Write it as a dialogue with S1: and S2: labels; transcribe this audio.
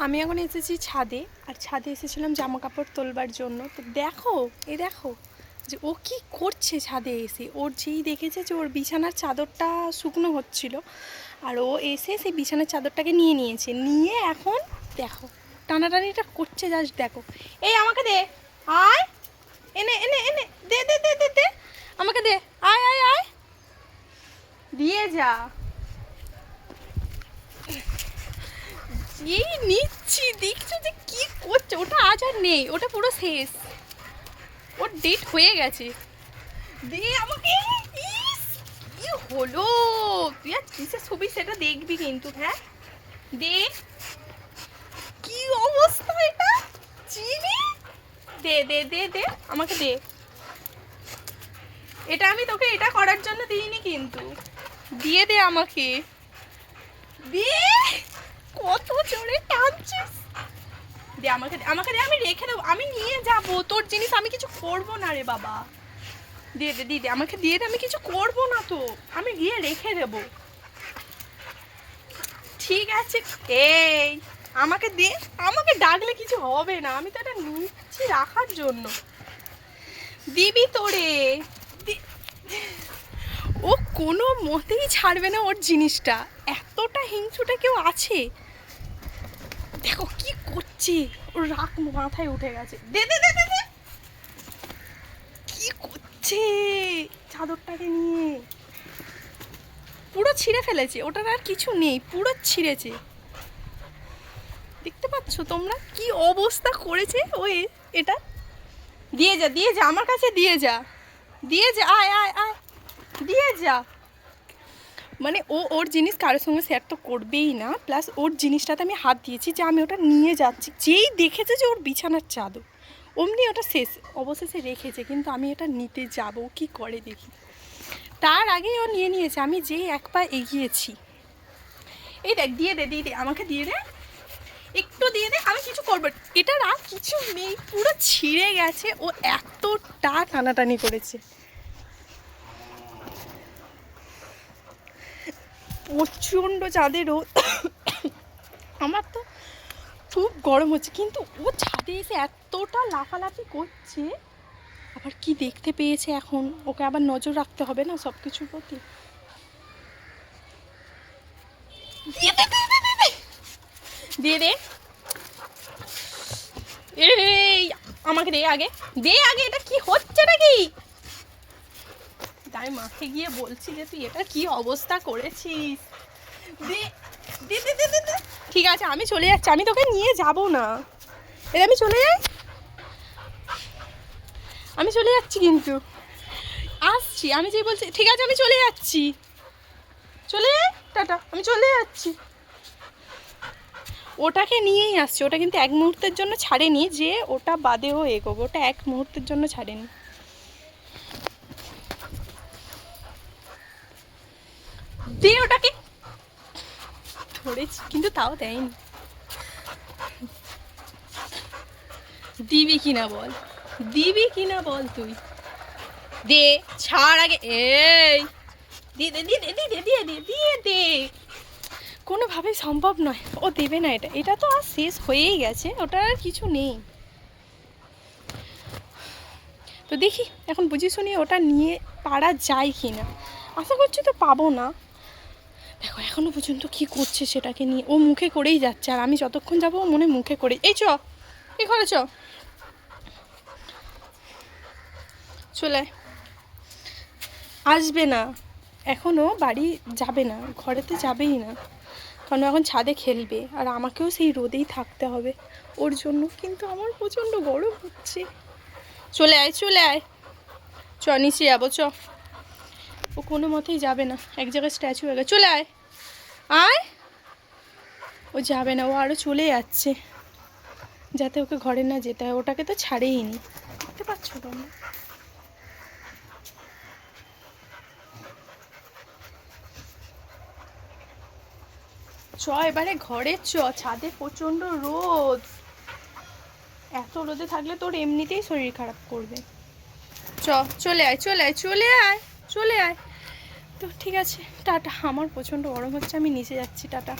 S1: আমি এখন এসেছি ছাদে, আর ছাদে এসেছিলাম জামা কাপড় তোলবার জন্য। তো দেখো, দেখো যে ও কি করছে ছাদে এসে। ওর যেই দেখেছে যে ওর বিছানার চাদরটা শুকনো হচ্ছিল, আর ও এসে সেই বিছানার চাদরটাকে নিয়ে নিয়েছে, নিয়ে এখন দেখো টানাটানিটা করছে। জাস্ট দেখো, এই আমাকে দে, আয়, এনে এনে এনে দে দে দে দে দে আমাকে দে, আয় আয় আয়, দিয়ে যা। এই নিচ্ছি, দেখছো যে কি করছে। ওটা আজ আর নেই, ওটা পুরো শেষ, ওর ডেট হয়ে গেছে। দে আমাকে। ইস, কি হলো, তুই আর কিসের ছবি সেটা দেখবি কিন্তু। হ্যাঁ দে, কি অবস্থা এটা, চিনি, দে দে দে দে আমাকে দে। এটা আমি তোকে এটা করার জন্য দিইনি কিন্তু, দিয়ে দে আমাকে, দে। কত জোরে টানছিস, দে আমাকে, আমাকে দে, আমি রেখে দেবো, আমি নিয়ে যাব তোর জিনিস, আমি কিছু করবো না রে বাবা। দিয়ে দে দিয়ে দে আমাকে, দিয়ে দে, আমি কিছু করবো না তো, আমি গিয়ে রেখে দেবো। ঠিক আছে, এই আমাকে দে, আমাকে ডাকলে কিছু হবে না, আমি তো এটা নিচ্ছি রাখার জন্য। দিবি তোরে, ও কোনো মতেই ছাড়বে না ওর জিনিসটা। এতটা হিংসুটা কেউ আছে, দেখো কি করছে, ওর রাগ মাথায় উঠে গেছে। দে দে দে দে, কি করছে চাদরটাকে নিয়ে, পুরো ছিঁড়ে ফেলেছে, ওটার আর কিছু নেই, পুরো ছিঁড়েছে। দেখতে পাচ্ছ তোমরা কি অবস্থা করেছে ও এটা। দিয়ে যা, দিয়ে যা আমার কাছে, দিয়ে যা, দিয়ে যা, আয় আয় আয়, দিয়ে যা। মানে ও ওর জিনিস কারোর সঙ্গে শেয়ার তো করবেই না, প্লাস ওর জিনিসটাতে আমি হাত দিয়েছি যে আমি ওটা নিয়ে যাচ্ছি। যেই দেখেছে যে ওর বিছানার চাদর, অমনি ওটা শেষ, অবশেষে রেখেছে, কিন্তু আমি এটা নিতে যাব কি করে দেখি। তার আগেই ও নিয়ে নিয়েছে, আমি যেই এক পা এগিয়েছি। এই দেখ, দিয়ে দে, দিয়ে দে আমাকে, দিয়ে দে, একটু দিয়ে দে, আমি কিছু করবো। এটার আর কিছু নেই, পুরো ছিঁড়ে গেছে, ও এতটা টানাটানি করেছে। প্রচণ্ড চাঁদে রোদ, আমার তো খুব গরম হচ্ছে, কিন্তু ও ছাদে এসে এতটা লাফালাফি করছে। আবার কি দেখতে পেয়েছে এখন, ওকে আবার নজর রাখতে হবে না সব কিছুর প্রতি। দিয়ে দে, দিয়ে দে, এই আমাকে দে আগে, দে আগে, এটা কি হচ্ছে নাকি। তাই মাকে গিয়ে বলছি যে তুই এটা কি অবস্থা করেছিস। দে দে দে দে দে, ঠিক আছে আমি চলে যাচ্ছি, আমি তোকে নিয়ে যাব না। এটা আমি চলে যাই, আমি চলে যাচ্ছি, কিন্তু আসছি, আমি যেই বলছি ঠিক আছে আমি চলে যাচ্ছি, চলে যাই, টাটা, আমি চলে যাচ্ছি। ওটাকে নিয়েই আসছে, ওটা কিন্তু এক মুহূর্তের জন্য ছাড়েনি যে ওটা বাদেও এগোবো, ওটা এক মুহূর্তের জন্য ছাড়েনি। দে ওটাকে, ধরেছি কিন্তু তাও দেয়নি। দিবি কিনা বল, দিবি কিনা বল তুই, দে, ছাড় আগে, এই দিয়ে দে, দিয়ে দে, দিয়ে দে, দিয়ে দে, দিয়ে দে। কোনোভাবেই সম্ভব নয়, ও দেবে না এটা, এটা তো আর শেষ হয়েই গেছে, ওটা আর কিছু নেই। তো দেখি এখন বুঝি শুনি ওটা নিয়ে পারা যায় কি না, আশা করছি তো পাবো না। দেখো এখনো পর্যন্ত কি করছে সেটাকে নিয়ে, ও মুখে করেই যাচ্ছে, আর আমি যতক্ষণ যাবো ও মনে মুখে করেই। এই চ, এই ঘরে চ, চলে আসবে না, এখনও বাড়ি যাবে না, ঘরেতে যাবেই না, কারণ এখন ছাদে খেলবে, আর আমাকেও সেই রোদেই থাকতে হবে ওর জন্য, কিন্তু আমার প্রচণ্ড গরম হচ্ছে। চলে আয়, চলে আয়, চ নিচে যাবো, চ। ও কোনো মতেই যাবে না, এক জায়গায় স্ট্যাচু হয়ে গেছে, চলে আয়, আয়। ও যাবে না, ও আরও চলে যাচ্ছে, যাতে ওকে ঘরে না যেতে হয়, ওটাকে তো ছাড়েই নি, দেখতে পাচ্ছ তোমরা। চ এবারে ঘরে চ, ছাদে প্রচণ্ড রোদ, এত রোদে থাকলে তোর এমনিতেই শরীর খারাপ করবে। চ, চলে আয়, চলে আয়, চলে আয়, চলে আয়। তো ঠিক আছে, টাটা, আমার প্রচণ্ড গরম হচ্ছে, আমি নিচে যাচ্ছি, টাটা।